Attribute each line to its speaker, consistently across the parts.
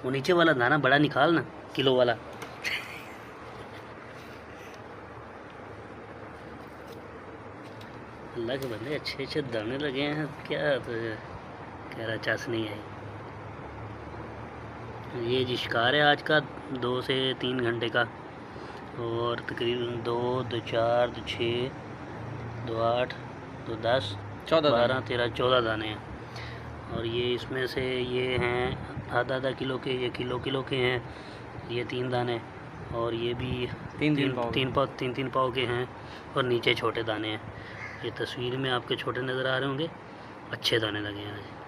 Speaker 1: वो नीचे वाला दाना बड़ा निकाल ना, किलो वाला। अल्लाह के बंदे अच्छे अच्छे दाने लगे हैं क्या, तो कह रहा चाशनी है। ये जी शिकार है आज का 2 से 3 घंटे का, और तकरीबन 2, 2, 4, 2, 6, 2, 8, 2, 10, 12, 13, 14 दाने हैं। और ये इसमें से ये हैं आधा किलो के, ये किलो के हैं, ये 3 दाने, और ये भी तीन पाव के हैं, और नीचे छोटे दाने हैं। ये तस्वीर में आपके छोटे नज़र आ रहे होंगे, अच्छे दाने लगे हैं।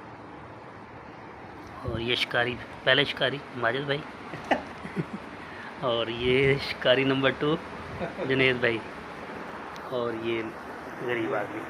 Speaker 1: और ये शिकारी, पहले शिकारी माजिद भाई और ये शिकारी नंबर 2 जुनेद भाई, और ये गरीब आदमी।